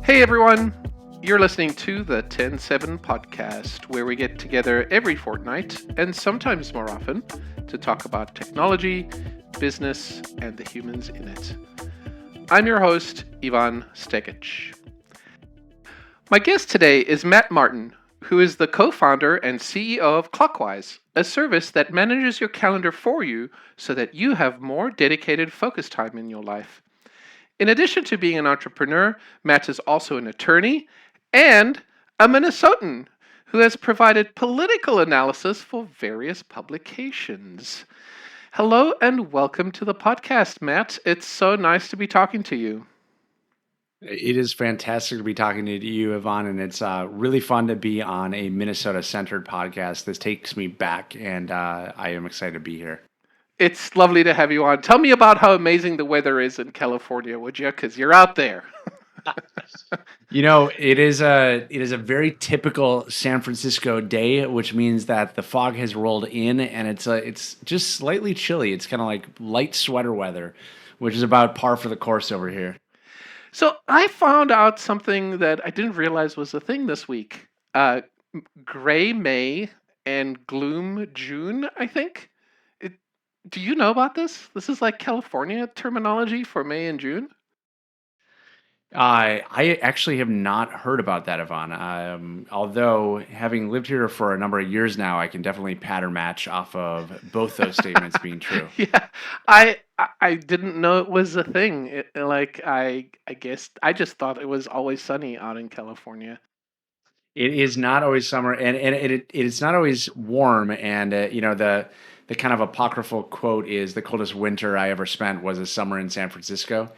Hey everyone, you're listening to the TEN7 podcast, where we get together every fortnight and sometimes more often to talk about technology, business, and the humans in it. I'm your host, Ivan Stegic. My guest today is Matt Martin, who is the co-founder and CEO of Clockwise, a service that manages your calendar for you so that you have more dedicated focus time in your life. In addition to being an entrepreneur, Matt is also an attorney and a Minnesotan who has provided political analysis for various publications. Hello and welcome to the podcast, Matt. It's so nice to be talking to you. It is fantastic to be talking to you, Yvonne, and it's really fun to be on a Minnesota-centered podcast. This takes me back, and I am excited to be here. It's lovely to have you on. Tell me about how amazing the weather is in California, would you? Because you're out there. It is a very typical San Francisco day, which means that the fog has rolled in, and it's just slightly chilly. It's kind of like light sweater weather, which is about par for the course over here. So I found out something that I didn't realize was a thing this week. Gray May and gloom June, I think. Do you know about this? This is like California terminology for May and June. I actually have not heard about that, Yvonne. Although having lived here for a number of years now, I can definitely pattern match off of both those statements being true. Yeah, I didn't know it was a thing. I guess I just thought it was always sunny out in California. It is not always summer, and it's not always warm. And the kind of apocryphal quote is the coldest winter I ever spent was a summer in San Francisco.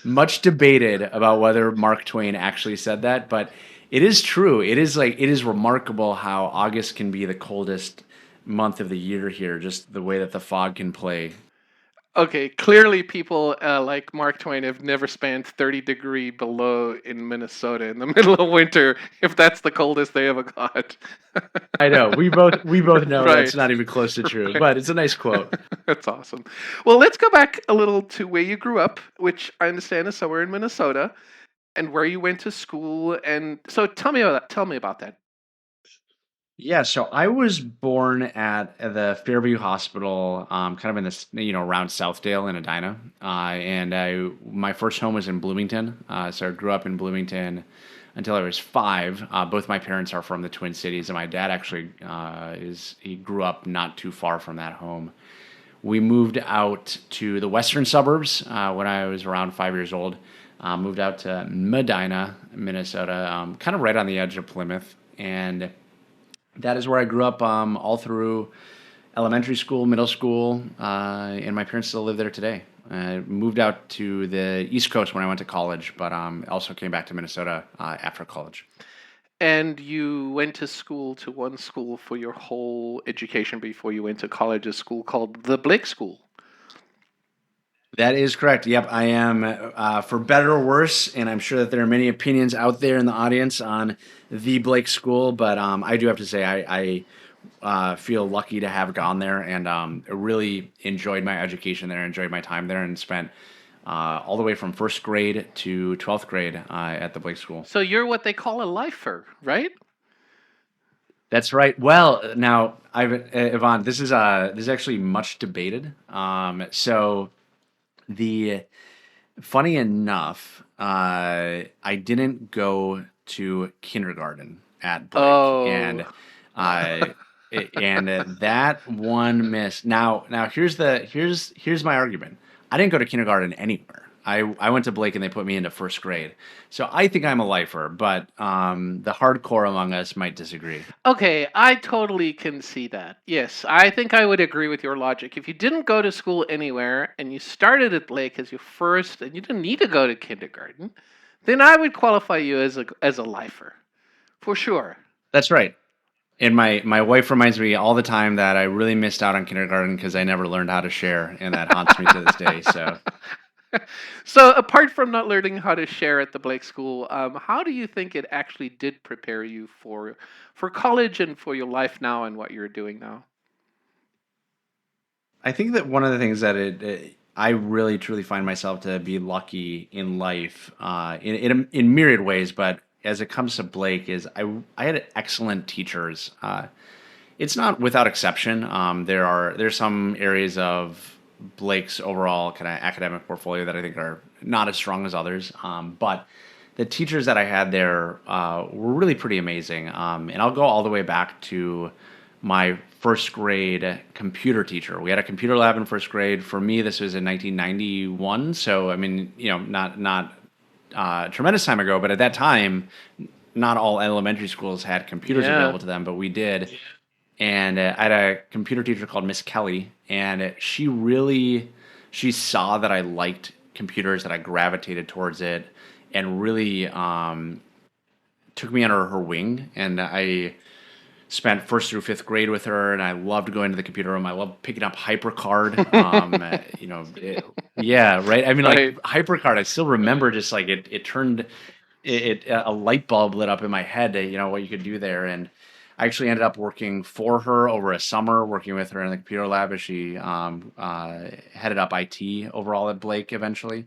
Much debated about whether Mark Twain actually said that, but it is true. It is remarkable how August can be the coldest month of the year here. Just the way that the fog can play. Okay, clearly people like Mark Twain have never spent 30-degree below in Minnesota in the middle of winter, if that's the coldest they ever got. I know we both know Right. that's not even close to true, but it's a nice quote. That's awesome. Well, let's go back a little to where you grew up, which I understand is somewhere in Minnesota, and where you went to school. And so tell me about that. Yeah, so I was born at the Fairview Hospital, kind of in this, around Southdale in Edina, and my first home was in Bloomington. So I grew up in Bloomington until I was 5. Both my parents are from the Twin Cities, and my dad actually he grew up not too far from that home. We moved out to the western suburbs when I was around 5 years old. Moved out to Medina, Minnesota, kind of right on the edge of Plymouth, and that is where I grew up all through elementary school, middle school, and my parents still live there today. I moved out to the East Coast when I went to college, but also came back to Minnesota after college. And you went to one school for your whole education before you went to college, a school called the Blake School. That is correct. Yep, I am, for better or worse, and I'm sure that there are many opinions out there in the audience on the Blake School, but I do have to say I feel lucky to have gone there, and really enjoyed my education there, enjoyed my time there, and spent all the way from first grade to 12th grade at the Blake School. So you're what they call a lifer, right? That's right. Well, now, Yvonne, this is actually much debated. So the funny enough, I didn't go to kindergarten at Blake, Oh. and that one miss. Now here's my argument. I didn't go to kindergarten anywhere. I went to Blake and they put me into first grade. So I think I'm a lifer, but the hardcore among us might disagree. Okay, I totally can see that. Yes, I think I would agree with your logic. If you didn't go to school anywhere and you started at Blake as your first, and you didn't need to go to kindergarten, then I would qualify you as a lifer, for sure. That's right. And my wife reminds me all the time that I really missed out on kindergarten because I never learned how to share, and that haunts me to this day. So So apart from not learning how to share at the Blake School, how do you think it actually did prepare you for college and for your life now and what you're doing now? I think that one of the things that I really truly find myself to be lucky in life, in myriad ways. But as it comes to Blake, is I had excellent teachers. It's not without exception. There's some areas of Blake's overall kind of academic portfolio that I think are not as strong as others. But the teachers that I had there were really pretty amazing. And I'll go all the way back to my first grade computer teacher. We had a computer lab in first grade. For me, this was in 1991. So I mean, not a tremendous time ago, but at that time, not all elementary schools had computers Yeah. available to them, but we did. And I had a computer teacher called Miss Kelly, and she saw that I liked computers, that I gravitated towards it, and really took me under her wing. And I spent first through fifth grade with her, and I loved going to the computer room. I loved picking up HyperCard. Yeah, right. I mean, like Right. HyperCard, I still remember just like it turned a light bulb lit up in my head. What you could do there, and I actually ended up working for her over a summer, working with her in the computer lab as she headed up IT overall at Blake eventually.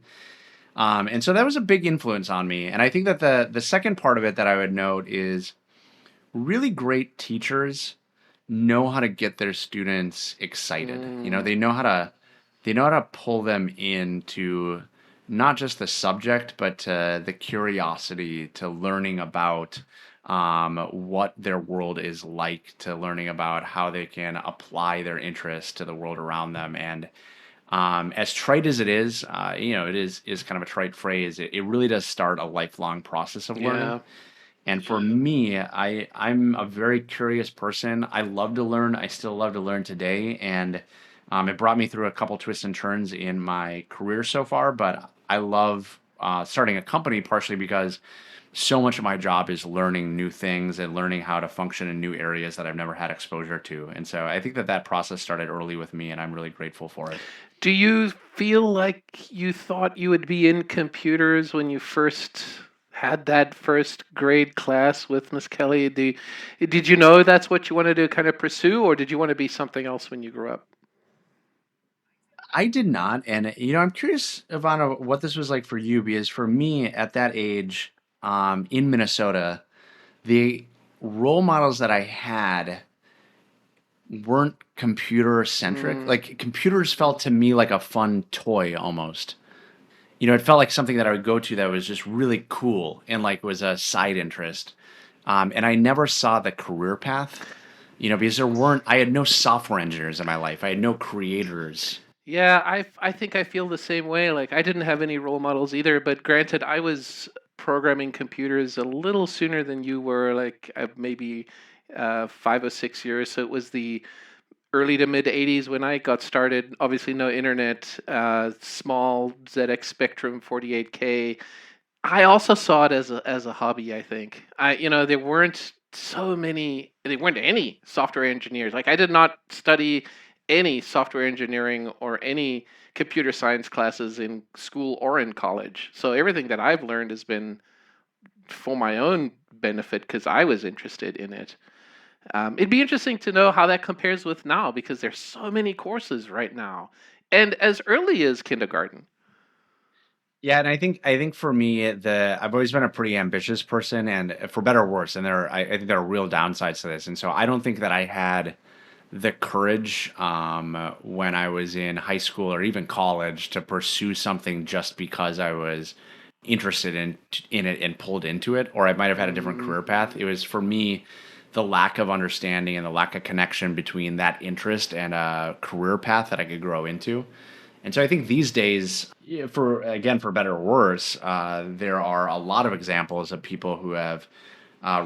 And so that was a big influence on me. And I think that the second part of it that I would note is really great teachers know how to get their students excited. Mm, They know how to pull them into not just the subject, but the curiosity to learning about what their world is like, to learning about how they can apply their interests to the world around them. And as trite as it is, it is kind of a trite phrase. It really does start a lifelong process of learning. yeah. And for me, I'm a very curious person. I love to learn. I still love to learn today, and it brought me through a couple twists and turns in my career so far. But I love starting a company partially because so much of my job is learning new things and learning how to function in new areas that I've never had exposure to. And so I think that process started early with me, and I'm really grateful for it. Do you feel like you thought you would be in computers when you first had that first grade class with Miss Kelly? Did you know that's what you wanted to kind of pursue, or did you want to be something else when you grew up? I did not, and I'm curious, Ivana, what this was like for you, because for me at that age, in Minnesota, the role models that I had weren't computer centric. Mm, Like computers felt to me like a fun toy almost. It felt like something that I would go to that was just really cool and like was a side interest. And I never saw the career path, because I had no software engineers in my life. I had no creators. yeah, I think I feel the same way. Like I didn't have any role models either, but granted, I was programming computers a little sooner than you were, like maybe 5 or 6 years. So it was the early to mid 80s when I got started. Obviously, no internet, small ZX Spectrum 48K. I also saw it as a hobby. I think there weren't there weren't any software engineers. Like I did not study any software engineering or any computer science classes in school or in college. So everything that I've learned has been for my own benefit because I was interested in it. It'd be interesting to know how that compares with now because there's so many courses right now, and as early as kindergarten. Yeah, and I think for me, I've always been a pretty ambitious person, and for better or worse, and I think there are real downsides to this, and so I don't think that I had the courage when I was in high school or even college to pursue something just because I was interested in it and pulled into it, or I might have had a different Mm, career path. It was for me the lack of understanding and the lack of connection between that interest and a career path that I could grow into. And so I think these days, yeah, for better or worse, there are a lot of examples of people who have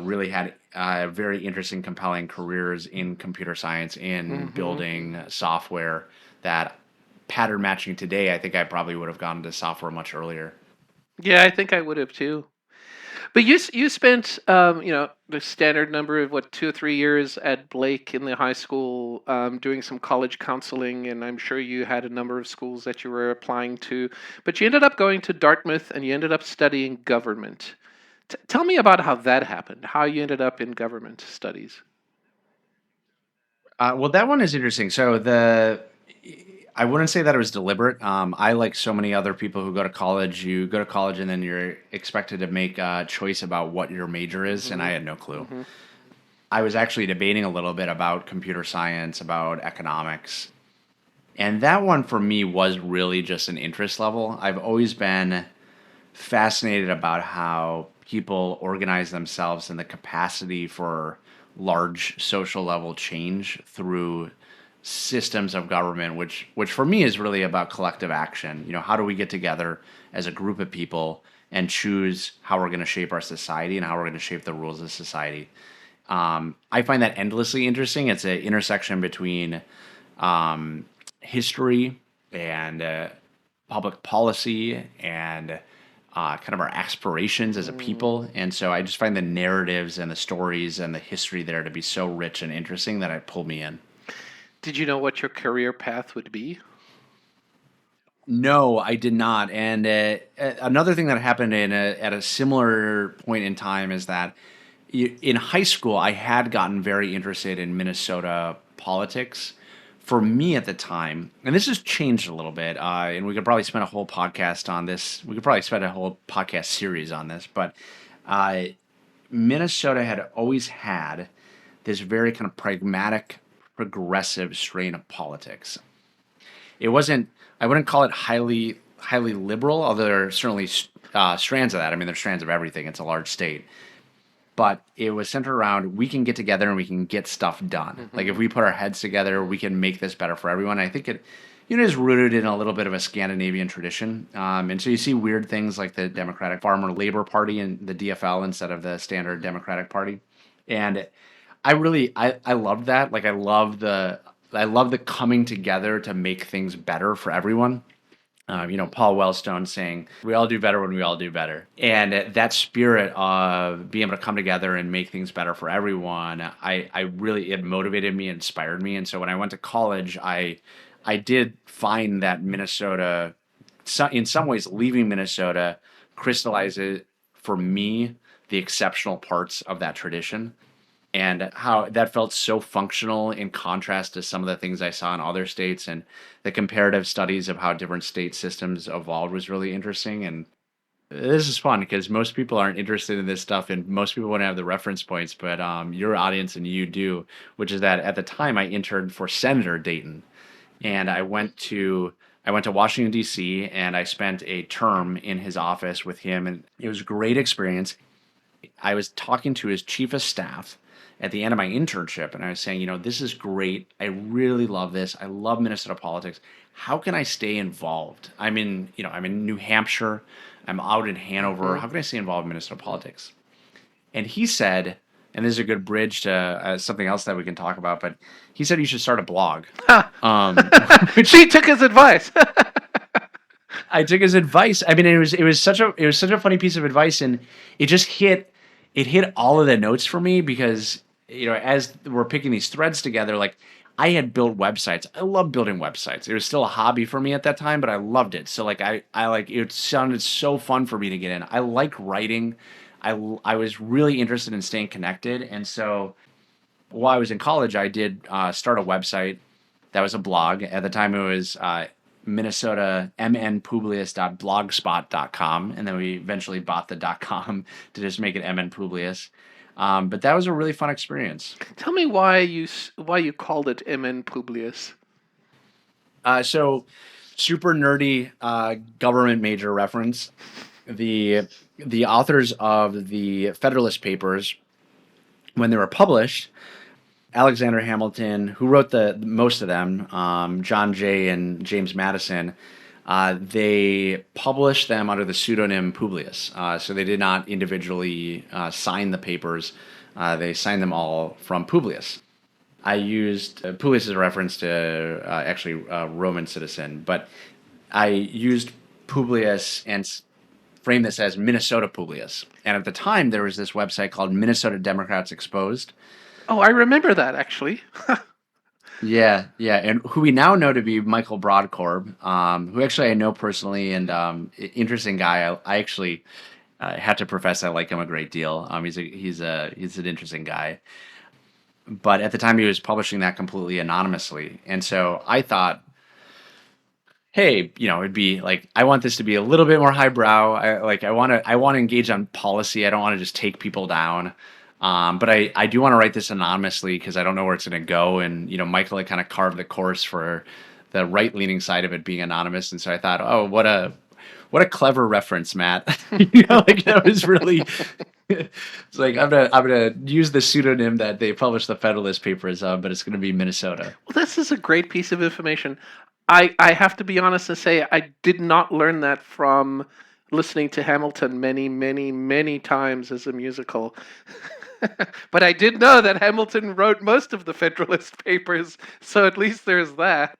really had very interesting, compelling careers in computer science, in hmm. building software that pattern matching today. I think I probably would have gone into software much earlier. Yeah, I think I would have too. But you spent the standard number of what 2 or 3 years at Blake in the high school doing some college counseling, and I'm sure you had a number of schools that you were applying to. But you ended up going to Dartmouth and you ended up studying government. Tell me about how that happened. How you ended up in government studies. Well, that one is interesting. So I wouldn't say that it was deliberate. I, like so many other people who go to college, you go to college and then you're expected to make a choice about what your major is, and I Mm-hmm. had no clue. Mm-hmm. I was actually debating a little bit about computer science, about economics, and that one for me was really just an interest level. I've always been fascinated about how people organize themselves and the capacity for large social level change through systems of government, which for me is really about collective action. How do we get together as a group of people and choose how we're going to shape our society and how we're going to shape the rules of society? I find that endlessly interesting. It's an intersection between history and public policy and kind of our aspirations as a Mm. people. And so I just find the narratives and the stories and the history there to be so rich and interesting that it pulled me in. Did you know what your career path would be? No, I did not. And another thing that happened at a similar point in time is that in high school, I had gotten very interested in Minnesota politics. For me at the time, and this has changed a little bit, and we could probably spend a whole podcast on this. We could probably spend a whole podcast series on this, but uh, Minnesota had always had this very kind of pragmatic, progressive strain of politics. It wasn't. I wouldn't call it highly liberal, although there are certainly strands of that. I mean, there's strands of everything. It's a large state, but it was centered around we can get together and we can get stuff done. Like if Mm-hmm. we put our heads together, we can make this better for everyone. I think it is rooted in a little bit of a Scandinavian tradition, and so you see weird things like the Democratic Farmer Labor Party and the DFL instead of the standard Democratic Party, and I love that. Like I love the coming together to make things better for everyone. Paul Wellstone saying, "We all do better when we all do better," and that spirit of being able to come together and make things better for everyone, I really it motivated me, inspired me, and so when I went to college, I did find that Minnesota, in some ways, leaving Minnesota, crystallizes for me the exceptional parts of that tradition and how that felt so functional in contrast to some of the things I saw in other states, and the comparative studies of how different state systems evolved was really interesting. And this is fun because most people aren't interested in this stuff, and most people want to have the reference points, but your audience and you do, which is that at the time I interned for Senator Dayton, and I went to Washington D.C. and I spent a term in his office with him, and it was a great experience. I was talking to his chief of staff at the end of my internship, and I was saying, this is great. I really love this. I love Minnesota politics. How can I stay involved? I'm in New Hampshire. I'm out in Hanover. Mm-hmm. How can I stay involved in Minnesota politics? And he said, and this is a good bridge to something else that we can talk about, but he said you should start a blog. Ha! Um, which She took his advice. I took his advice. I mean, it was such a funny piece of advice, and it just hit all of the notes for me because as we're picking these threads together, like I had built websites. I love building websites. It was still a hobby for me at that time, but I loved it. So like I like it sounded so fun for me to get in. I like writing. I was really interested in staying connected, and so while I was in college, I did start a website that was a blog. At the time, it was Minnesota mnpublius.blogspot.com, and then we eventually bought the .com to just make it mnpublius. But that was a really fun experience. Tell me why you called it MN Publius. So super nerdy government major reference. The the authors of the Federalist Papers, when they were published, Alexander Hamilton, who wrote the most of them, John Jay and James Madison, they published them under the pseudonym Publius. So they did not individually sign the papers. They signed them all from Publius. I used Publius as a reference to actually Roman citizen, but I used Publius and framed this as Minnesota Publius. And at the time, there was this website called Minnesota Democrats Exposed. Oh, I remember that actually. Yeah, yeah, and who we now know to be Michael Broadcorb, who actually I know personally, and interesting guy. I actually have to profess I like him a great deal. He's an interesting guy, but at the time he was publishing that completely anonymously, and so I thought hey, it'd be like, I want this to be a little bit more highbrow. I want to engage on policy. I don't want to just take people down. But I do want to write this anonymously because I don't know where it's going to go. And Michael had kind of carved the course for the right leaning side of it being anonymous. And so I thought, oh, what a clever reference, Matt. Like that was really. It's like I'm gonna use the pseudonym that they published the Federalist Papers on, but it's gonna be Minnesota. Well, this is a great piece of information. I have to be honest and say I did not learn that from listening to Hamilton many, many, many times as a musical. But I did know that Hamilton wrote most of the Federalist Papers, so at least there's that.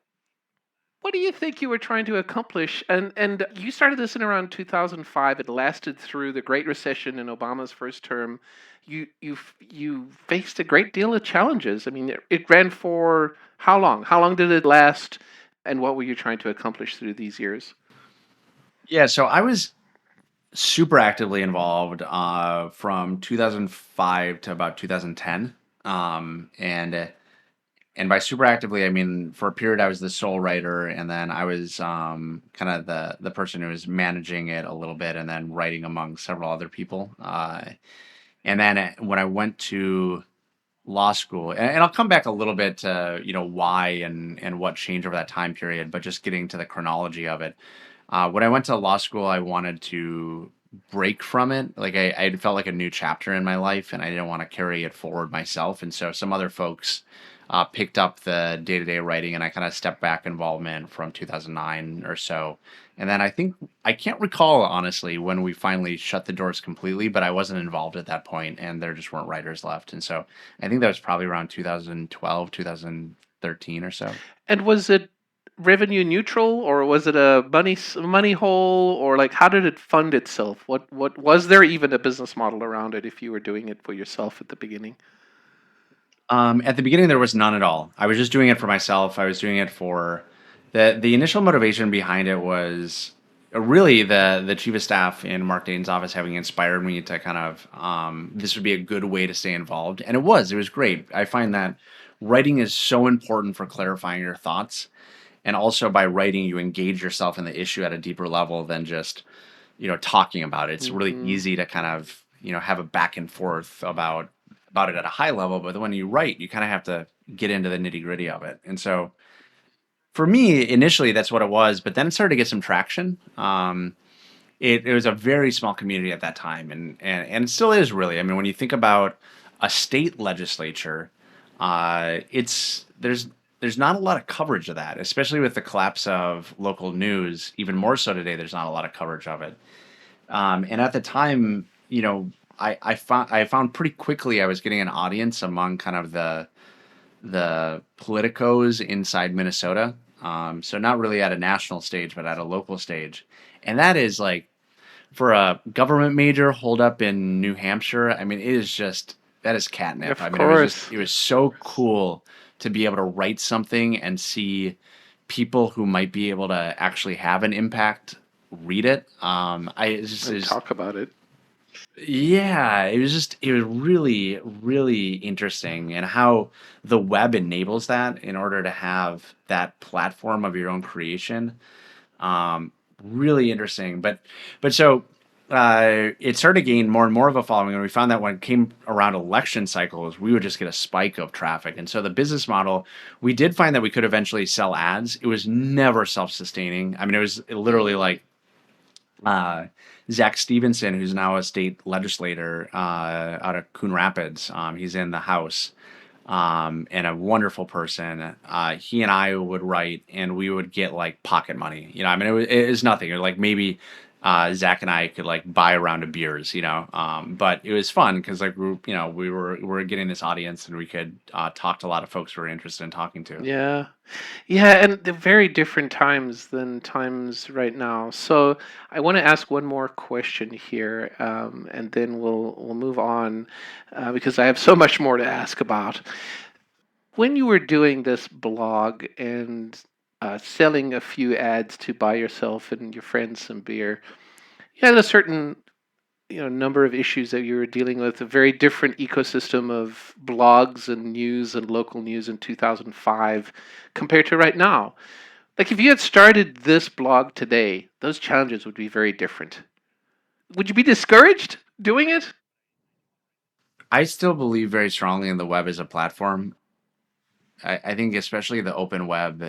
What do you think you were trying to accomplish? And you started this in around 2005. It lasted through the Great Recession in Obama's first term. You faced a great deal of challenges. I mean, it ran for how long? How long did it last? And what were you trying to accomplish through these years? Yeah, so I was super actively involved from 2005 to about 2010. And by super actively, I mean for a period I was the sole writer, and then I was kind of the person who was managing it a little bit, and then writing among several other people. And then when I went to law school, and I'll come back a little bit to why and what changed over that time period, but just getting to the chronology of it. When I went to law school, I wanted to break from it. Like I felt like a new chapter in my life, and I didn't want to carry it forward myself. And so some other folks picked up the day to day writing, and I kind of stepped back involvement from 2009 or so. And then I think I can't recall honestly when we finally shut the doors completely, but I wasn't involved at that point, and there just weren't writers left. And so I think that was probably around 2012, 2013 or so. And was it revenue neutral, or was it a money hole, or like how did it fund itself? What was there even a business model around it if you were doing it for yourself at the beginning? At the beginning, there was none at all. I was just doing it for myself. I was doing it for the initial motivation behind it was really the chief of staff in Mark Dayton's office having inspired me to kind of this would be a good way to stay involved, and it was great. I find that writing is so important for clarifying your thoughts, and also by writing, you engage yourself in the issue at a deeper level than just talking about it. It's really Hmm. easy to kind of have a back and forth about it at a high level, but when you write, you kind of have to get into the nitty gritty of it. And so for me, initially, that's what it was, but then it started to get some traction. It was a very small community at that time, and it still is really. I mean, when you think about a state legislature, it's there's not a lot of coverage of that, especially with the collapse of local news. Even more so today, there's not a lot of coverage of it. And at the time, I found pretty quickly I was getting an audience among kind of the politicos inside Minnesota. So not really at a national stage, but at a local stage. And that is like for a government major holed up in New Hampshire. I mean, it is just that is catnip. I Of mean, it was just course. it was so cool to be able to write something and see people who might be able to actually have an impact read it. I it's just And is talk about it. Yeah, it was really, really interesting and how the web enables that in order to have that platform of your own creation. Really interesting. But so it started to gain more and more of a following, and we found that when it came around election cycles, we would just get a spike of traffic. And so the business model, we did find that we could eventually sell ads. It was never self-sustaining. I mean, it was literally like uh, Zach Stevenson, who's now a state legislator out of Coon Rapids. He's in the House, and a wonderful person. He and I would write, and we would get like pocket money. I mean, it was nothing. Or like maybe Zach and I could like buy a round of beers. But it was fun because like we were getting this audience, and we could talk to a lot of folks we were interested in talking to. Yeah. Yeah, and they're very different times than times right now. So I want to ask one more question here, and then we'll move on because I have so much more to ask about. When you were doing this blog and selling a few ads to buy yourself and your friends some beer, you had a certain number of issues that you were dealing with, a very different ecosystem of blogs and news and local news in 2005 compared to right now. Like if you had started this blog today, those challenges would be very different. Would you be discouraged doing it? I still believe very strongly in the web as a platform. I think especially the open web,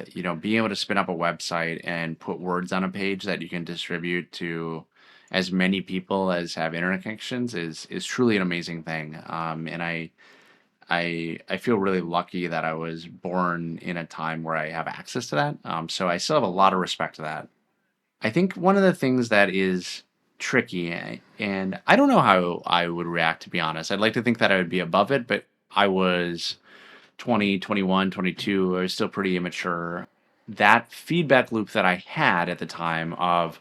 being able to spin up a website and put words on a page that you can distribute to as many people as have internet connections is truly an amazing thing. And I feel really lucky that I was born in a time where I have access to that. So I still have a lot of respect to that. I think one of the things that is tricky, and I don't know how I would react, to be honest. I'd like to think that I would be above it, but I was 20, 21, 22. I was still pretty immature. That feedback loop that I had at the time of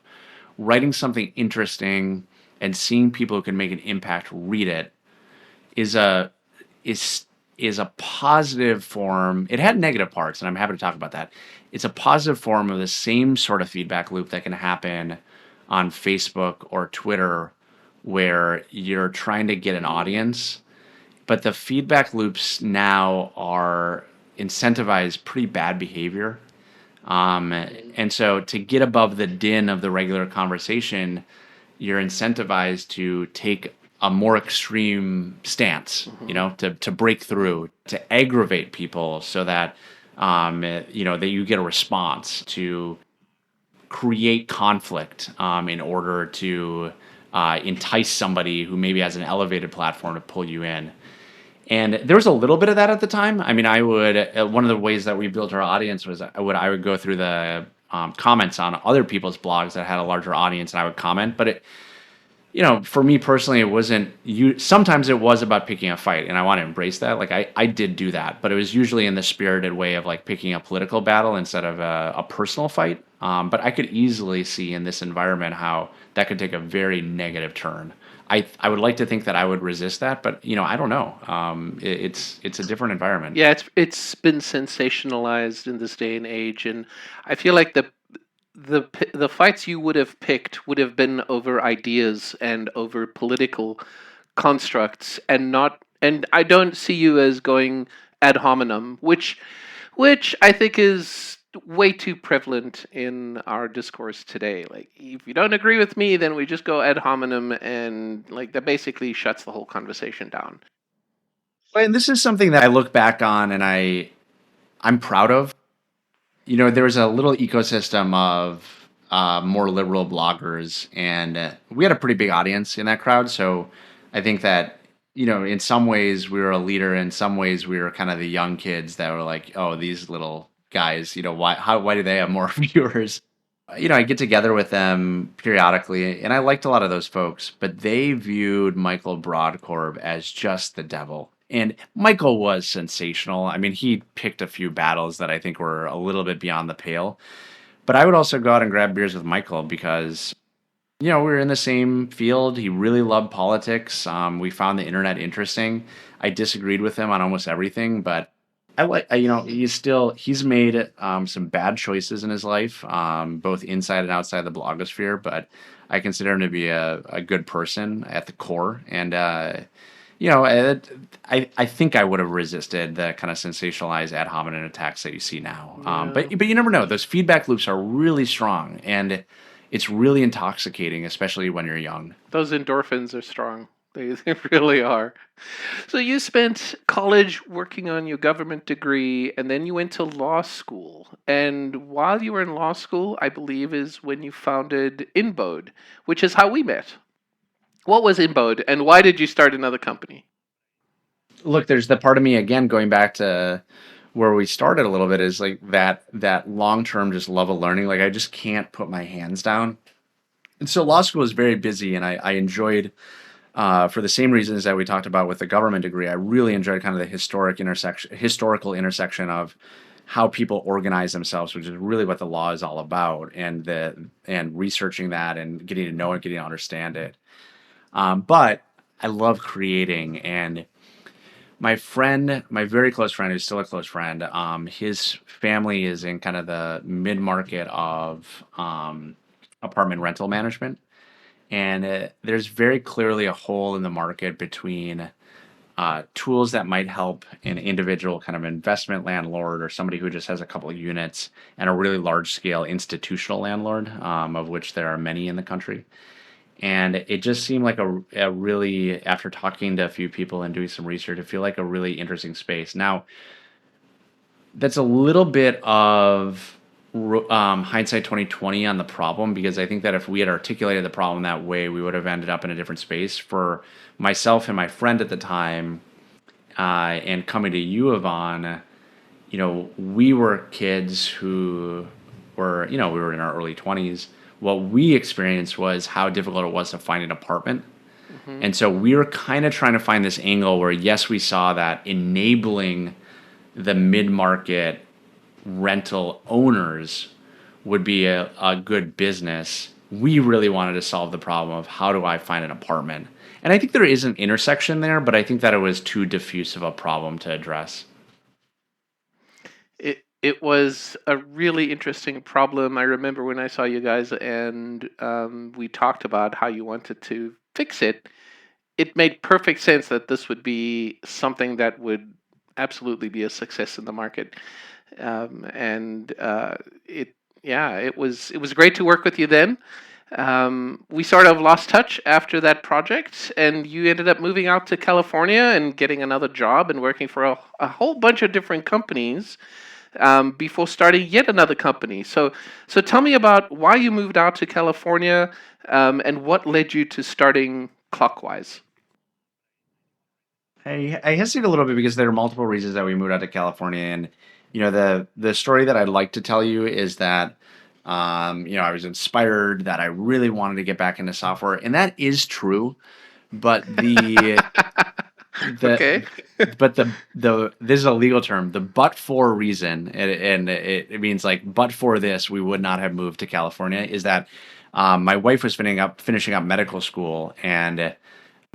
writing something interesting and seeing people who can make an impact read it is a is is a positive form. It had negative parts, and I'm happy to talk about that. It's a positive form of the same sort of feedback loop that can happen on Facebook or Twitter, where you're trying to get an audience, but the feedback loops now are incentivize pretty bad behavior. And so to get above the din of the regular conversation, you're incentivized to take a more extreme stance, Mm-hmm. to break through, to aggravate people so that, that you get a response, to create conflict in order to entice somebody who maybe has an elevated platform to pull you in. And there was a little bit of that at the time. I mean, I would one of the ways that we built our audience was I would go through the comments on other people's blogs that had a larger audience, and I would comment. But for me personally, it wasn't you. Sometimes it was about picking a fight, and I want to embrace that. Like I did do that, but it was usually in the spirited way of like picking a political battle instead of a personal fight. But I could easily see in this environment how that could take a very negative turn. I would like to think that I would resist that, but I don't know. It's a different environment. Yeah, it's been sensationalized in this day and age, and I feel like the fights you would have picked would have been over ideas and over political constructs, and not. And I don't see you as going ad hominem, which I think is way too prevalent in our discourse today. Like, if you don't agree with me, then we just go ad hominem, and like that basically shuts the whole conversation down. And this is something that I look back on and I'm proud of. There was a little ecosystem of more liberal bloggers, and we had a pretty big audience in that crowd. So I think that, in some ways we were a leader, in some ways we were kind of the young kids that were like, oh, these little guys, why do they have more viewers? I get together with them periodically, and I liked a lot of those folks, but they viewed Michael Broadcorb as just the devil. And Michael was sensational. I mean, he picked a few battles that I think were a little bit beyond the pale. But I would also go out and grab beers with Michael because, we were in the same field. He really loved politics. We found the internet interesting. I disagreed with him on almost everything, but he's made some bad choices in his life, both inside and outside the blogosphere. But I consider him to be a good person at the core, and I think I would have resisted the kind of sensationalized ad hominem attacks that you see now. Yeah. But you never know. Those feedback loops are really strong, and it's really intoxicating, especially when you're young. Those endorphins are strong. They really are. So you spent college working on your government degree, and then you went to law school. And while you were in law school, I believe is when you founded Inbode, which is how we met. What was Inbode, and why did you start another company? Look, there's the part of me again going back to where we started a little bit is like that long term just love of learning. Like I just can't put my hands down. And so law school was very busy, and I enjoyed for the same reasons that we talked about with the government degree. I really enjoyed kind of the historical intersection of how people organize themselves, which is really what the law is all about, and researching that and getting to know it, getting to understand it. But I love creating, and my very close friend, who's still a close friend, his family is in kind of the mid market of apartment rental management. And there's very clearly a hole in the market between tools that might help an individual kind of investment landlord or somebody who just has a couple of units and a really large scale institutional landlord, of which there are many in the country. And it just seemed like a really, after talking to a few people and doing some research, it feel like a really interesting space. Now, that's a little bit of hindsight 2020 on the problem, because I think that if we had articulated the problem that way, we would have ended up in a different space. For myself and my friend at the time, and coming to U of On, we were kids who were, we were in our early 20s. What we experienced was how difficult it was to find an apartment. Hmm. And so we were kind of trying to find this angle where, yes, we saw that enabling the mid market rental owners would be a good business. We really wanted to solve the problem of how do I find an apartment? And I think there is an intersection there, but I think that it was too diffuse of a problem to address. It was a really interesting problem. I remember when I saw you guys and we talked about how you wanted to fix it. It made perfect sense that this would be something that would absolutely be a success in the market. And it yeah, it was great to work with you then. We sort of lost touch after that project, and you ended up moving out to California and getting another job and working for a whole bunch of different companies before starting yet another company. So tell me about why you moved out to California, and what led you to starting Clockwise. I hesitate a little bit because there are multiple reasons that we moved out to California, and the story that I'd like to tell you is that I was inspired, that I really wanted to get back into software, and that is true. But Okay. the the this is a legal term, the but for reason, and it means like but for this we would not have moved to California, is that my wife was finishing up medical school, and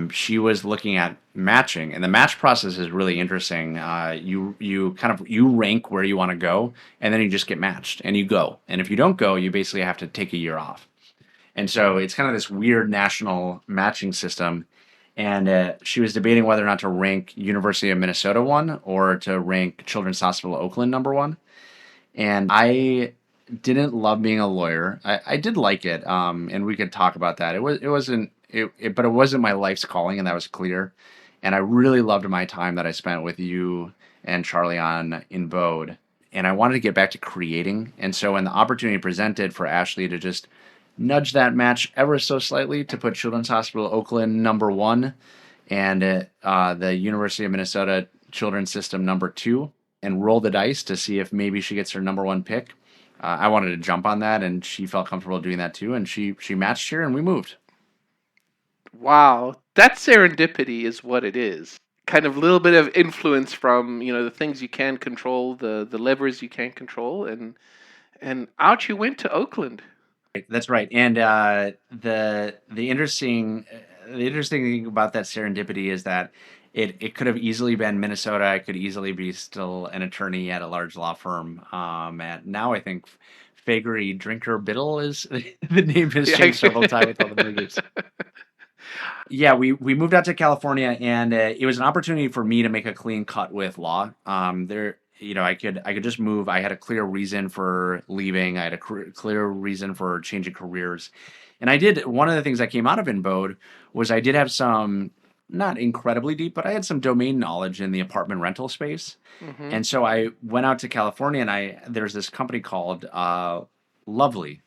she was looking at matching, and the match process is really interesting. You kind of you rank where you want to go, and then you just get matched and you go, and if you don't go, you basically have to take a year off. And so it's kind of this weird national matching system. And she was debating whether or not to rank University of Minnesota one or to rank Children's Hospital Oakland number one. And I didn't love being a lawyer. I did like it, and we could talk about that. It wasn't but it wasn't my life's calling, and that was clear. And I really loved my time that I spent with you and Charlie on in Bode. And I wanted to get back to creating. And so when the opportunity presented for Ashley to just nudge that match ever so slightly to put Children's Hospital Oakland number one and the University of Minnesota Children's System number two, and roll the dice to see if maybe she gets her number one pick. I wanted to jump on that, and she felt comfortable doing that too. And she matched here, and we moved. Wow, that serendipity is what it is. Kind of little bit of influence from the things you can control, the levers you can control, and out you went to Oakland. That's right. And the interesting thing about that serendipity is that it could have easily been Minnesota. I could easily be still an attorney at a large law firm. And now I think Fagery Drinker Biddle is the name has Yeah. changed several times with all the mergers. Yeah, we moved out to California, and it was an opportunity for me to make a clean cut with law. I could just move. I had a clear reason for leaving. I had a clear reason for changing careers, and I did. One of the things that came out of Inbode was I did have some, not incredibly deep, but I had some domain knowledge in the apartment rental space, Hmm. and so I went out to California, and there's this company called Lovely.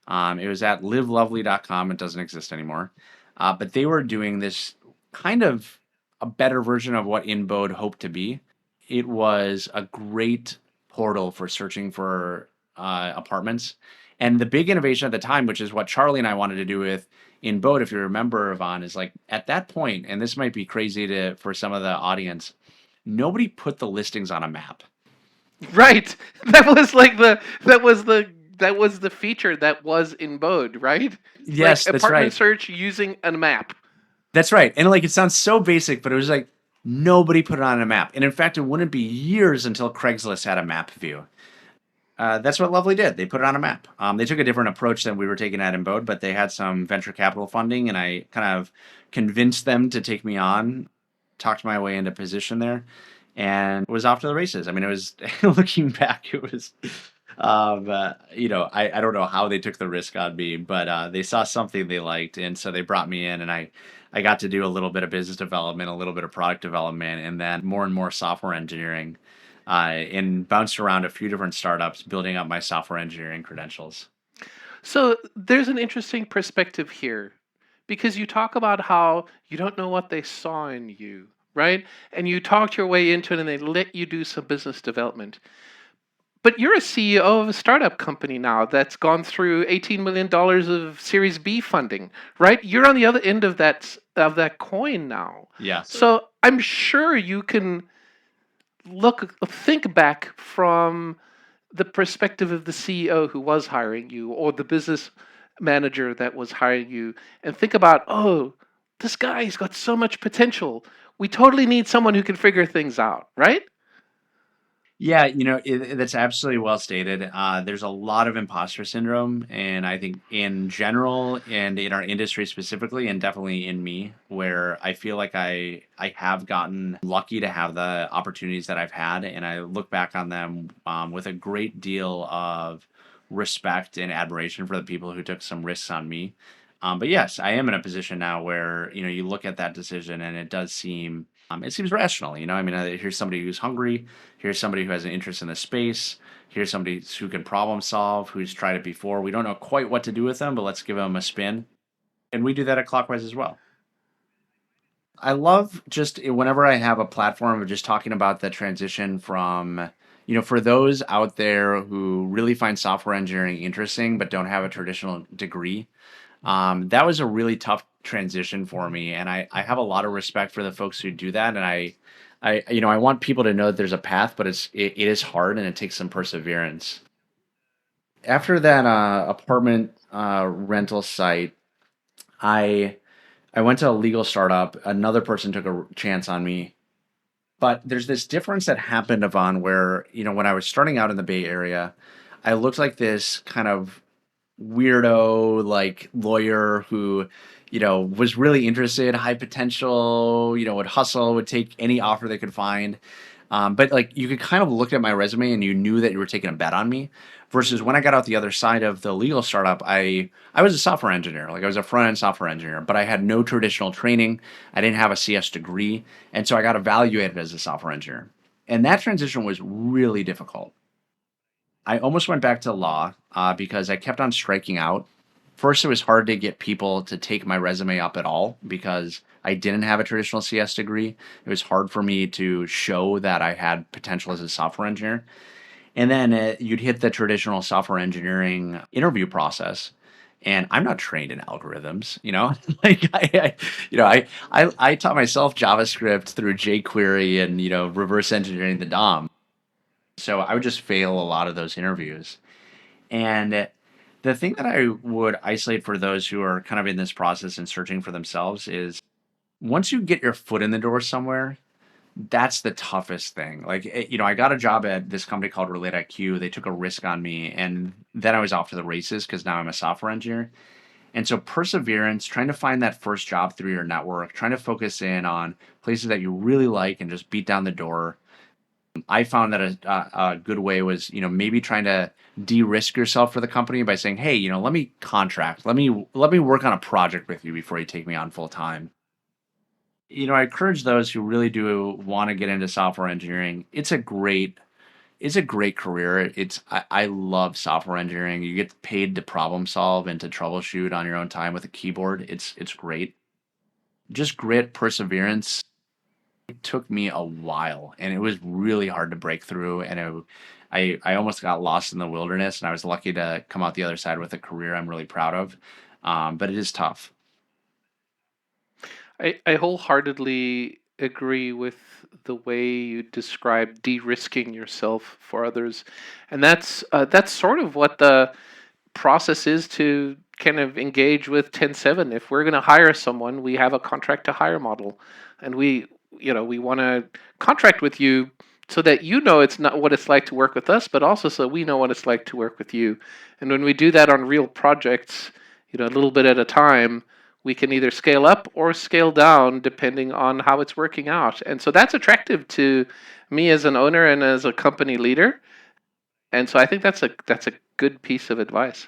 It was at livelovely.com. It doesn't exist anymore. But they were doing this kind of a better version of what InBode hoped to be. It was a great portal for searching for apartments. And the big innovation at the time, which is what Charlie and I wanted to do with InBode, if you remember, Yvonne, is like at that point, and this might be crazy for some of the audience, nobody put the listings on a map. Right. That was the feature that was in Bode, right? Like Yes, that's apartment right. search using a map. That's right. And like it sounds so basic, but it was like nobody put it on a map. And in fact, it wouldn't be years until Craigslist had a map view. That's what Lovely did. They put it on a map. They took a different approach than we were taking at Embode, but they had some venture capital funding, and I kind of convinced them to take me on. talked my way into position there, and was off to the races. I mean, it was looking back, it was. I don't know how they took the risk on me, but they saw something they liked, and so they brought me in, and I got to do a little bit of business development, a little bit of product development, and then more and more software engineering, and bounced around a few different startups, building up my software engineering credentials. So there's an interesting perspective here because you talk about how you don't know what they saw in you, right? And you talked your way into it and they let you do some business development. But you're a CEO of a startup company now that's gone through $18 million of Series B funding, right? You're on the other end of that coin now. Yes. So I'm sure you can think back from the perspective of the CEO who was hiring you or the business manager that was hiring you and think about, oh, this guy's got so much potential. We totally need someone who can figure things out, right? Yeah, that's absolutely well stated. There's a lot of imposter syndrome, and I think in general and in our industry specifically, and definitely in me, where I feel like I have gotten lucky to have the opportunities that I've had, and I look back on them with a great deal of respect and admiration for the people who took some risks on me. But yes, I am in a position now where you look at that decision, and it seems rational. I mean, here's somebody who's hungry. Here's somebody who has an interest in the space. Here's somebody who can problem solve, who's tried it before. We don't know quite what to do with them, but let's give them a spin. And we do that at Clockwise as well. I love just whenever I have a platform of just talking about the transition from, for those out there who really find software engineering interesting but don't have a traditional degree. That was a really tough transition for me, and I have a lot of respect for the folks who do that. And I want people to know that there's a path, but it is hard and it takes some perseverance. After that apartment rental site, I I went to a legal startup. Another person took a chance on me, but there's this difference that happened, Yvonne, where when I was starting out in the Bay Area, I looked like this kind of weirdo like lawyer who was really interested, high potential, would hustle, would take any offer they could find. But like you could kind of look at my resume and you knew that you were taking a bet on me. Versus when I got out the other side of the legal startup, I was a software engineer. Like I was a front end software engineer, but I had no traditional training. I didn't have a CS degree, and so I got evaluated as a software engineer. And that transition was really difficult. I almost went back to law because I kept on striking out. First, it was hard to get people to take my resume up at all because I didn't have a traditional CS degree. It was hard for me to show that I had potential as a software engineer. And then you'd hit the traditional software engineering interview process. And I'm not trained in algorithms. Like I taught myself JavaScript through jQuery and reverse engineering the DOM. So I would just fail a lot of those interviews. And the thing that I would isolate for those who are kind of in this process and searching for themselves is once you get your foot in the door somewhere, that's the toughest thing. Like, I got a job at this company called Relate IQ. They took a risk on me, and then I was off to the races because now I'm a software engineer. And so perseverance, trying to find that first job through your network, trying to focus in on places that you really like and just beat down the door. I found that a good way was, maybe trying to de-risk yourself for the company by saying, hey, let me contract, let me work on a project with you before you take me on full time. I encourage those who really do want to get into software engineering. It's a great career. I love software engineering. You get paid to problem solve and to troubleshoot on your own time with a keyboard. It's great. Just grit, perseverance. It took me a while, and it was really hard to break through. And I almost got lost in the wilderness, and I was lucky to come out the other side with a career I'm really proud of. But it is tough. I wholeheartedly agree with the way you describe de-risking yourself for others, and that's sort of what the process is to kind of engage with TEN7. If we're going to hire someone, we have a contract to hire model, and we want to contract with you so that it's not what it's like to work with us, but also so we know what it's like to work with you. And when we do that on real projects, a little bit at a time, we can either scale up or scale down depending on how it's working out. And so that's attractive to me as an owner and as a company leader. And so I think that's a good piece of advice.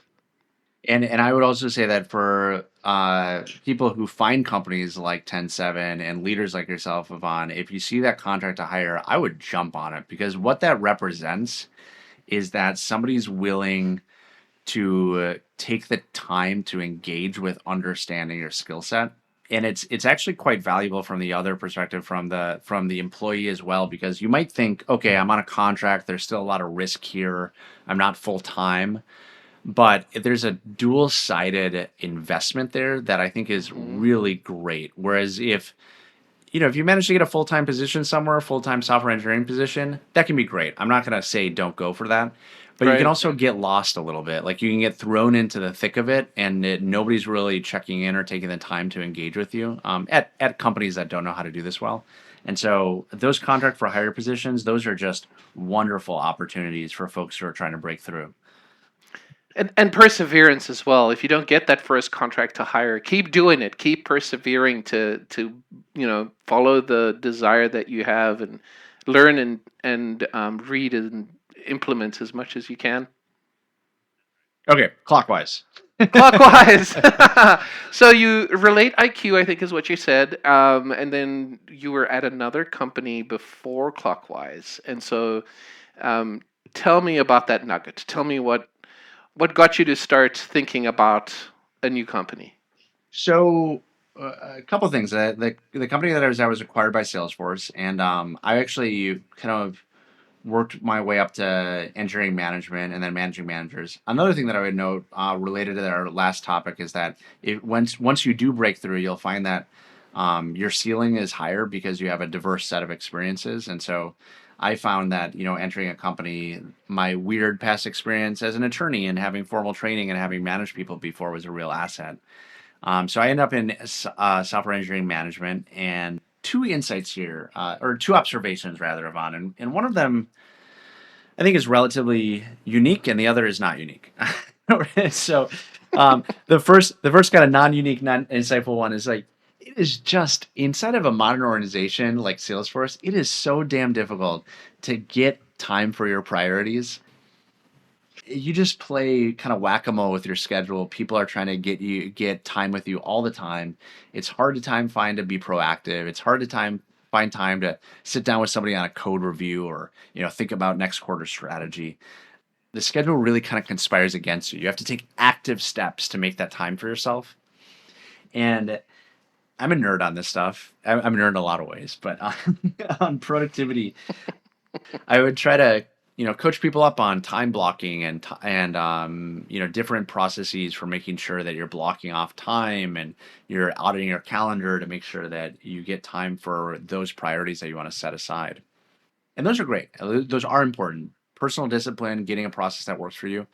And I would also say that for people who find companies like TEN7 and leaders like yourself, Yvonne, if you see that contract to hire, I would jump on it, because what that represents is that somebody's willing to take the time to engage with understanding your skill set. And it's actually quite valuable from the other perspective, from the employee as well, because you might think, okay, I'm on a contract, there's still a lot of risk here, I'm not full time, but there's a dual-sided investment there that I think is Mm-hmm. really great. Whereas if you manage to get a full-time position somewhere, a full-time software engineering position, that can be great. I'm not going to say don't go for that, but you can Right. also get lost a little bit. Like, you can get thrown into the thick of it, and nobody's really checking in or taking the time to engage with you at companies that don't know how to do this well. And so those contract for hire positions, those are just wonderful opportunities for folks who are trying to break through. And perseverance as well. If you don't get that first contract to hire, keep doing it. Keep persevering to follow the desire that you have and learn and read and implement as much as you can. Okay, clockwise. Clockwise. So you relate IQ, I think is what you said, and then you were at another company before Clockwise, and so um, tell me about that nugget. Tell me what got you to start thinking about a new company? So, a couple of things. The company that I was at was acquired by Salesforce, and I actually kind of worked my way up to engineering management and then managing managers. Another thing that I would note, related to our last topic, is that once you do break through, you'll find that your ceiling is higher because you have a diverse set of experiences. And so I found that, entering a company, my weird past experience as an attorney and having formal training and having managed people before was a real asset. So I ended up in software engineering management, and two insights here, or two observations rather, Yvonne, and one of them I think is relatively unique, and the other is not unique. So, the first kind of non-unique, non-insightful one is like, it is just inside of a modern organization like Salesforce, it is so damn difficult to get time for your priorities. You just play kind of whack-a-mole with your schedule. People are trying to get time with you all the time. It's hard to find to be proactive. It's hard to find time to sit down with somebody on a code review, or think about next quarter strategy. The schedule really kind of conspires against you. You have to take active steps to make that time for yourself. And I'm a nerd on this stuff. I'm a nerd in a lot of ways, but on productivity, I would try to, coach people up on time blocking and different processes for making sure that you're blocking off time and you're auditing your calendar to make sure that you get time for those priorities that you want to set aside. And those are great. Those are important. Personal discipline, getting a process that works for you.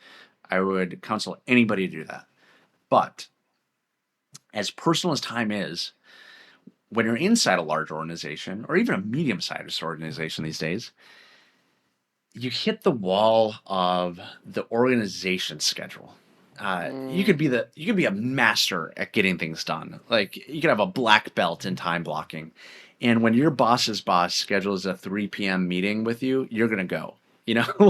I would counsel anybody to do that. But as personal as time is, when you're inside a large organization or even a medium-sized organization these days, you hit the wall of the organization schedule. You Mm, could be a master at getting things done. Like, you could have a black belt in time blocking, and when your boss's boss schedules a 3 p.m. meeting with you, you're gonna go.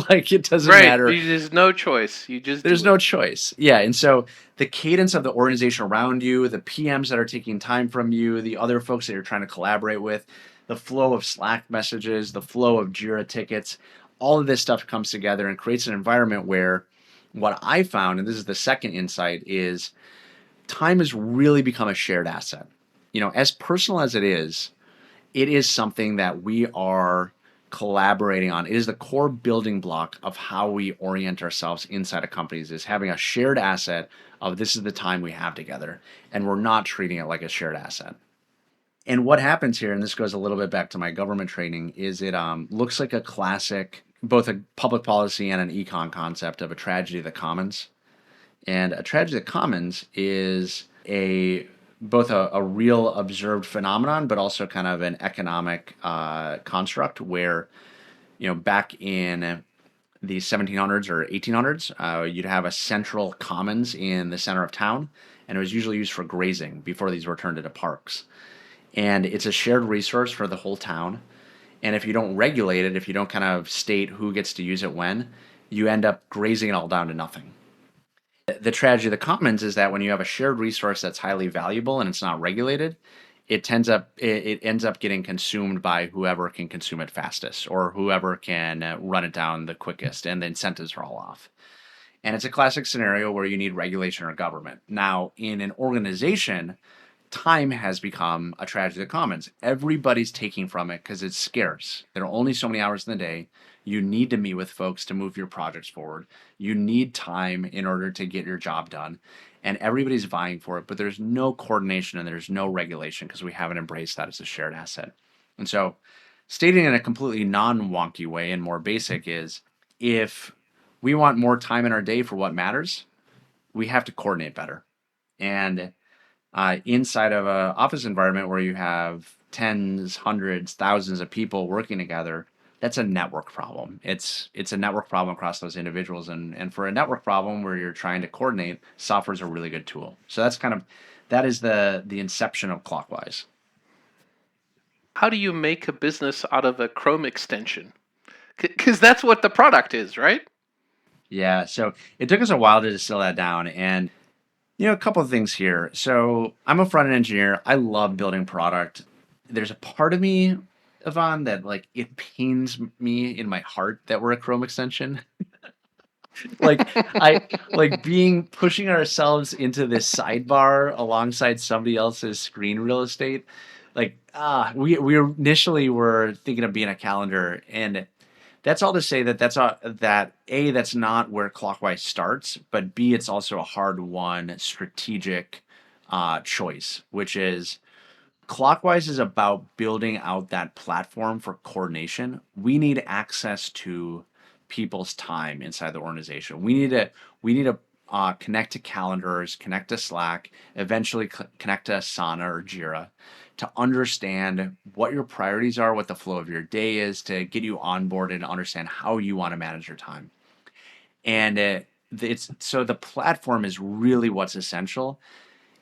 Like, it doesn't right. matter. There's no choice. You just There's do it. no choice. Yeah, and so the cadence of the organization around you, the PMs that are taking time from you, the other folks that you're trying to collaborate with, the flow of Slack messages, the flow of Jira tickets, all of this stuff comes together and creates an environment where, what I found, and this is the second insight, is time has really become a shared asset. As personal as it is something that we are collaborating on. It is the core building block of how we orient ourselves inside of companies, is having a shared asset of, this is the time we have together, and we're not treating it like a shared asset. And what happens here, and this goes a little bit back to my government training, is it looks like a classic, both a public policy and an econ concept of a tragedy of the commons. And a tragedy of the commons is both a real observed phenomenon, but also kind of an economic construct where, back in the 1700s or 1800s. You'd have a central commons in the center of town, and it was usually used for grazing before these were turned into parks. And it's a shared resource for the whole town. And if you don't regulate it, if you don't kind of state who gets to use it when, you end up grazing it all down to nothing. The tragedy of the commons is that when you have a shared resource that's highly valuable and it's not regulated, it ends up getting consumed by whoever can consume it fastest or whoever can run it down the quickest, and the incentives are all off. And it's a classic scenario where you need regulation or government. Now, in an organization, time has become a tragedy of the commons. Everybody's taking from it because it's scarce. There are only so many hours in the day. You need to meet with folks to move your projects forward. You need time in order to get your job done. And everybody's vying for it, but there's no coordination and there's no regulation because we haven't embraced that as a shared asset. And so, stating in a completely non wonky way and more basic is if we want more time in our day for what matters, we have to coordinate better. And inside of an office environment where you have tens, hundreds, thousands of people working together, that's a network problem. It's a network problem across those individuals, and for a network problem where you're trying to coordinate, software is a really good tool. So that is the inception of Clockwise. How do you make a business out of a Chrome extension? Because that's what the product is, right? Yeah, so it took us a while to distill that down, and a couple of things here. So I'm a front end engineer. I love building product. There's a part of me, Yvonne, that like it pains me in my heart that we're a Chrome extension. Like I like being pushing ourselves into this sidebar alongside somebody else's screen real estate. Like we initially were thinking of being a calendar, and that's all to say that that's not where Clockwise starts, but B, it's also a hard won strategic choice, which is Clockwise is about building out that platform for coordination. We need access to people's time inside the organization. We need to connect to calendars, connect to Slack, eventually connect to Asana or Jira to understand what your priorities are, what the flow of your day is, to get you onboarded and understand how you want to manage your time. And it's so the platform is really what's essential.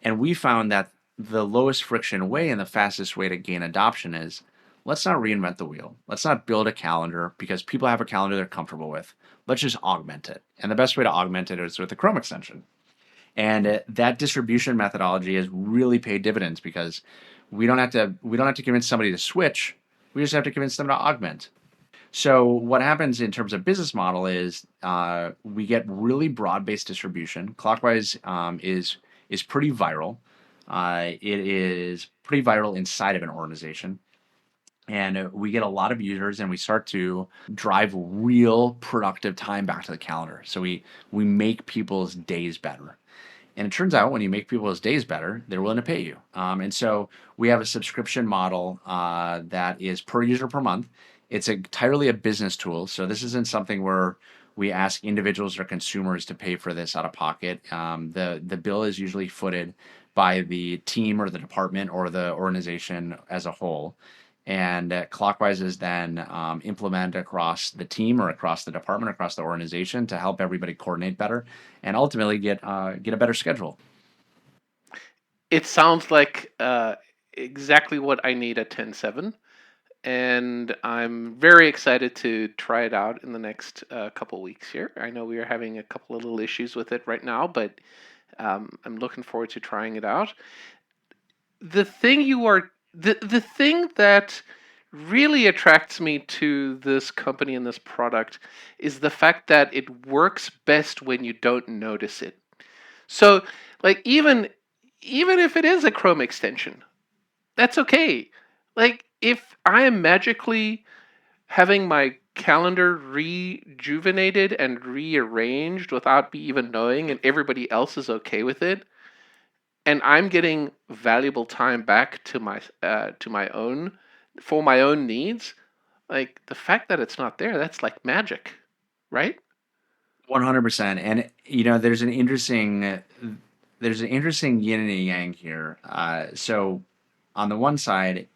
And we found that the lowest friction way and the fastest way to gain adoption is let's not reinvent the wheel. Let's not build a calendar because people have a calendar they're comfortable with. Let's just augment it. And the best way to augment it is with a Chrome extension. And that distribution methodology has really paid dividends because we don't have to convince somebody to switch. We just have to convince them to augment. So what happens in terms of business model is we get really broad-based distribution. Clockwise is pretty viral. It is pretty viral inside of an organization. And we get a lot of users, and we start to drive real productive time back to the calendar. So we make people's days better. And it turns out when you make people's days better, they're willing to pay you. And so we have a subscription model that is per user per month. It's entirely a business tool. So this isn't something where we ask individuals or consumers to pay for this out of pocket. The bill is usually footed by the team or the department or the organization as a whole. And Clockwise is then implemented across the team or across the department, across the organization to help everybody coordinate better and ultimately get a better schedule. It sounds like exactly what I need at TEN7. And I'm very excited to try it out in the next couple weeks here. I know we are having a couple of little issues with it right now, but I'm looking forward to trying it out. The thing that really attracts me to this company and this product is the fact that it works best when you don't notice it. So, like even if it is a Chrome extension, that's okay. Like if I am magically having my calendar rejuvenated and rearranged without me even knowing and everybody else is okay with it, and I'm getting valuable time back to my own for my own needs, like the fact that it's not there, that's like magic, right? 100%. And there's an interesting yin and yang here. So on the one side,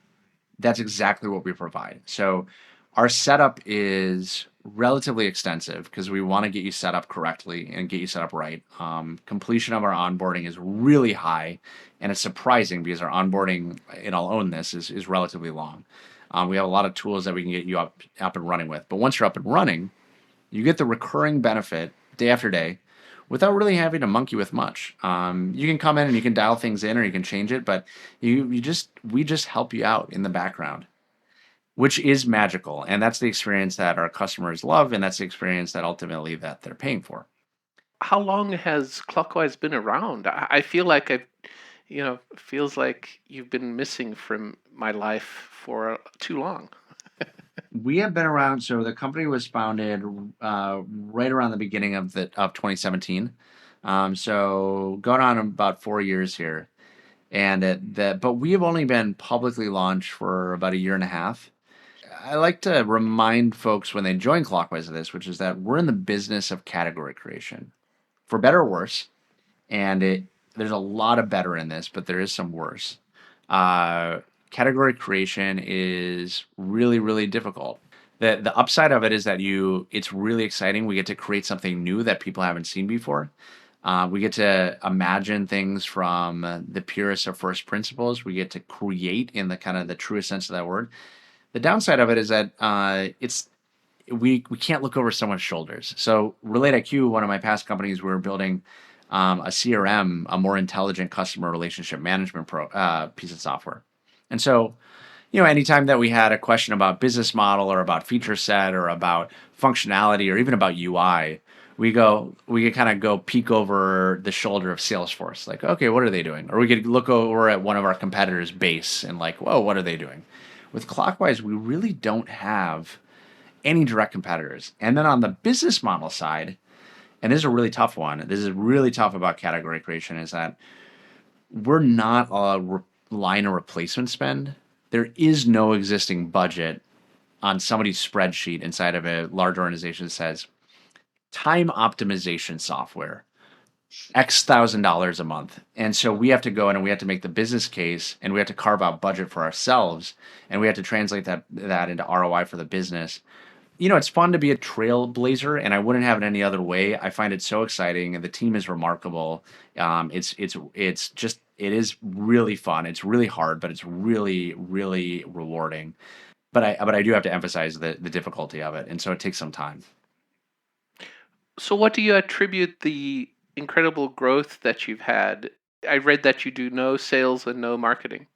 that's exactly what we provide. So our setup is relatively extensive because we want to get you set up correctly and get you set up right. Completion of our onboarding is really high, and it's surprising because our onboarding, and I'll own this, is relatively long. We have a lot of tools that we can get you up and running with. But once you're up and running, you get the recurring benefit day after day without really having to monkey with much. You can come in and you can dial things in or you can change it, but we just help you out in the background, which is magical. And that's the experience that our customers love, and that's the experience that ultimately that they're paying for. How long has Clockwise been around? I feel like feels like you've been missing from my life for too long. We have been around. So the company was founded right around the beginning of 2017. So going on about 4 years here, and but we have only been publicly launched for about a year and a half. I like to remind folks when they join Clockwise of this, which is that we're in the business of category creation, for better or worse. And there's a lot of better in this, but there is some worse. Uh, Category creation is really, really difficult. The upside of it is that it's really exciting. We get to create something new that people haven't seen before. We get to imagine things from the purest of first principles. We get to create in the kind of the truest sense of that word. The downside of it is that we can't look over someone's shoulders. So Relate IQ, one of my past companies, we were building a CRM, a more intelligent customer relationship management piece of software. And so, anytime that we had a question about business model or about feature set or about functionality or even about UI, we could kind of go peek over the shoulder of Salesforce, like, okay, what are they doing? Or we could look over at one of our competitors' base and like, whoa, what are they doing? With Clockwise, we really don't have any direct competitors. And then on the business model side, and this is a really tough one. This is really tough about category creation is that we're not a line of replacement spend. There is no existing budget on somebody's spreadsheet inside of a large organization that says time optimization software, X $1,000 a month. And so we have to go in and we have to make the business case and we have to carve out budget for ourselves and we have to translate that into ROI for the business. It's fun to be a trailblazer, and I wouldn't have it any other way. I find it so exciting, and the team is remarkable. It is really fun. It's really hard, but it's really really rewarding. But I do have to emphasize the difficulty of it, and so it takes some time. So, what do you attribute the incredible growth that you've had? I read that you do no sales and no marketing.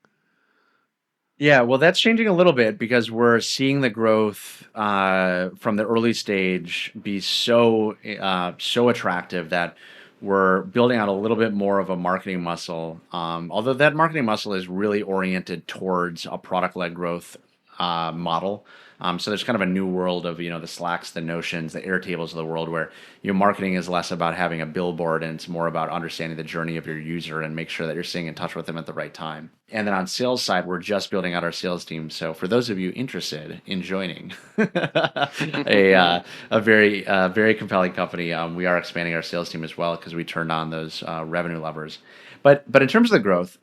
Yeah, well, that's changing a little bit because we're seeing the growth from the early stage be so attractive that we're building out a little bit more of a marketing muscle. Although that marketing muscle is really oriented towards a product-led growth model. So there's kind of a new world of the Slacks, the Notions, the Airtables of the world where your marketing is less about having a billboard and it's more about understanding the journey of your user and make sure that you're staying in touch with them at the right time. And then on sales side, we're just building out our sales team. So for those of you interested in joining a very compelling company, we are expanding our sales team as well because we turned on those revenue levers. But in terms of the growth,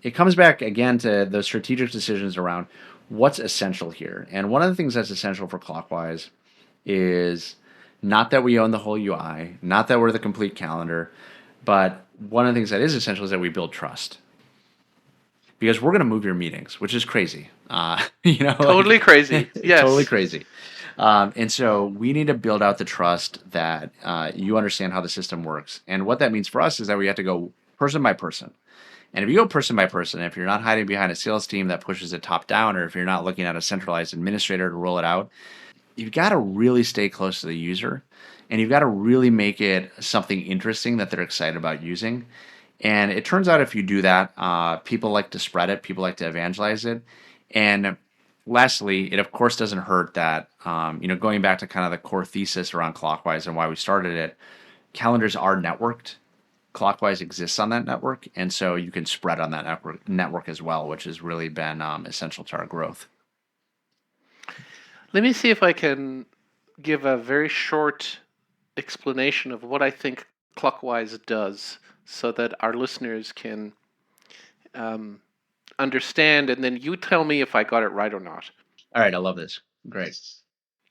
it comes back again to those strategic decisions around what's essential here. And one of the things that's essential for Clockwise is not that we own the whole UI, not that we're the complete calendar, but one of the things that is essential is that we build trust. Because we're going to move your meetings, which is crazy. Totally crazy. Totally Yes. crazy. And so we need to build out the trust that you understand how the system works. And what that means for us is that we have to go person by person. And if you go person by person, if you're not hiding behind a sales team that pushes it top down, or if you're not looking at a centralized administrator to roll it out, you've got to really stay close to the user and you've got to really make it something interesting that they're excited about using. And it turns out if you do that, people like to spread it, people like to evangelize it. And lastly, it of course doesn't hurt that, going back to kind of the core thesis around Clockwise and why we started it, calendars are networked. Clockwise exists on that network, and so you can spread on that network as well, which has really been essential to our growth. Let me see if I can give a very short explanation of what I think Clockwise does so that our listeners can um, understand, and then you tell me if I got it right or not. All right, I love this. Great.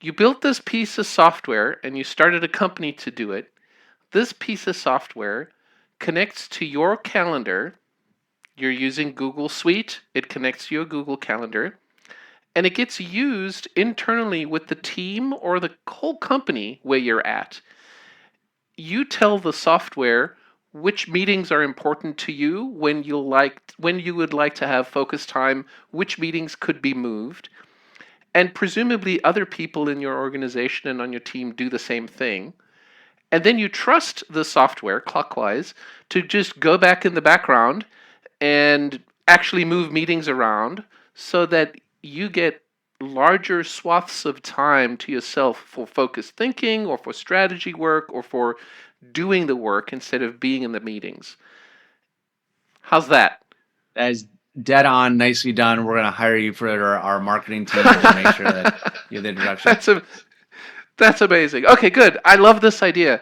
You built this piece of software and you started a company to do it. This piece of software connects to your calendar. You're using Google Suite. It connects to your Google Calendar. And it gets used internally with the team or the whole company where you're at. You tell the software which meetings are important to you, when you would like to have focus time, which meetings could be moved. And presumably other people in your organization and on your team do the same thing. And then you trust the software, Clockwise, to just go back in the background and actually move meetings around so that you get larger swaths of time to yourself for focused thinking or for strategy work or for doing the work instead of being in the meetings. How's that? That is dead on, nicely done. We're going to hire you for our marketing team to make sure that you have the introduction. That's amazing. Okay, good. I love this idea.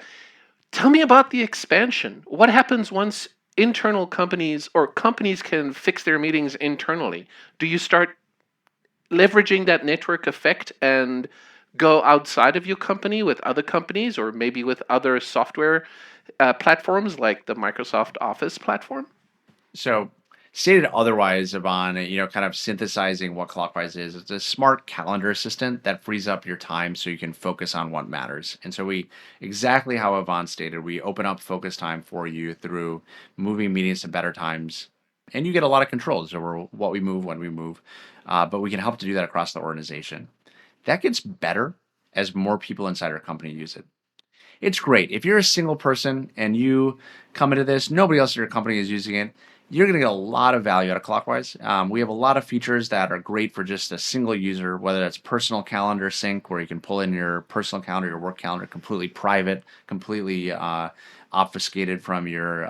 Tell me about the expansion. What happens once internal companies or companies can fix their meetings internally? Do you start leveraging that network effect and go outside of your company with other companies or maybe with other software platforms like the Microsoft Office platform? So, stated otherwise, Yvonne, kind of synthesizing what Clockwise is, it's a smart calendar assistant that frees up your time so you can focus on what matters. And so exactly how Yvonne stated, we open up focus time for you through moving meetings to better times. And you get a lot of controls over what we move, when we move, but we can help to do that across the organization. That gets better as more people inside our company use it. It's great. If you're a single person and you come into this, nobody else in your company is using it, you're going to get a lot of value out of Clockwise. We have a lot of features that are great for just a single user, whether that's personal calendar sync, where you can pull in your personal calendar, your work calendar, completely private, completely obfuscated from your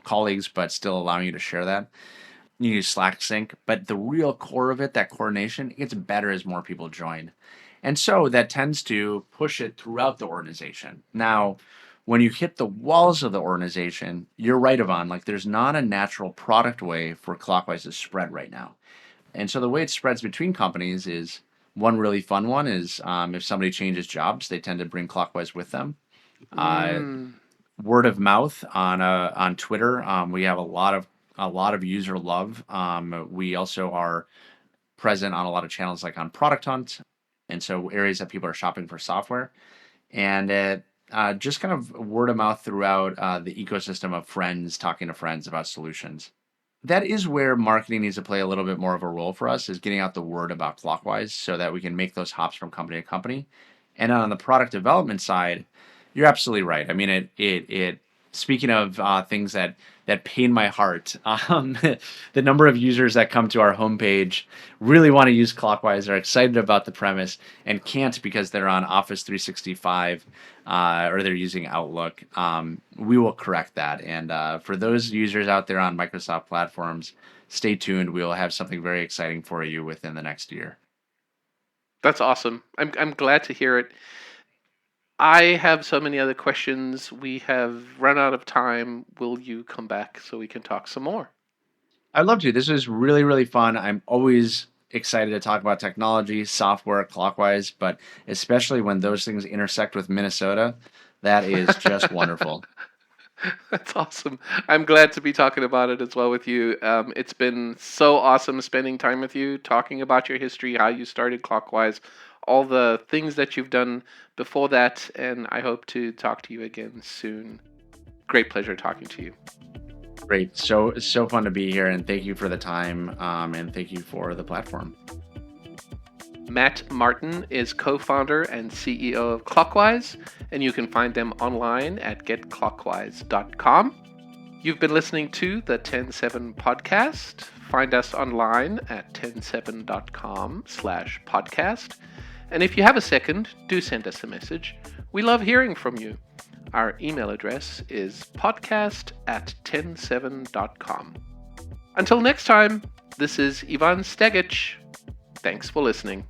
colleagues, but still allowing you to share that. You use Slack sync, but the real core of it, that coordination, it gets better as more people join. And so that tends to push it throughout the organization. Now, when you hit the walls of the organization, you're right, Yvonne, like there's not a natural product way for Clockwise to spread right now. And so the way it spreads between companies is one really fun one is if somebody changes jobs, they tend to bring Clockwise with them. Word of mouth on Twitter, we have a lot of user love. We also are present on a lot of channels like on Product Hunt, and so areas that people are shopping for software, and just kind of word of mouth throughout the ecosystem of friends talking to friends about solutions. That is where marketing needs to play a little bit more of a role for us, is getting out the word about Clockwise so that we can make those hops from company to company. And on the product development side, you're absolutely right. I mean, it speaking of things that pain my heart, the number of users that come to our homepage really want to use Clockwise, are excited about the premise, and can't because they're on Office 365 or they're using Outlook. We will correct that. And for those users out there on Microsoft platforms, stay tuned. We will have something very exciting for you within the next year. That's awesome. I'm glad to hear it. I have so many other questions. We have run out of time. Will you come back so we can talk some more? I'd love to. This was really, really fun. I'm always excited to talk about technology, software, Clockwise, but especially when those things intersect with Minnesota, that is just wonderful. That's awesome. I'm glad to be talking about it as well with you. It's been so awesome spending time with you, talking about your history, how you started Clockwise, all the things that you've done before that, and I hope to talk to you again soon. Great pleasure talking to you. Great. So fun to be here, and thank you for the time, and thank you for the platform. Matt Martin is co-founder and CEO of Clockwise, and you can find them online at getclockwise.com. You've been listening to the TEN7 podcast. Find us online at ten7.com/podcast. And if you have a second, do send us a message. We love hearing from you. Our email address is podcast@ten7.com. Until next time, this is Ivan Stegic. Thanks for listening.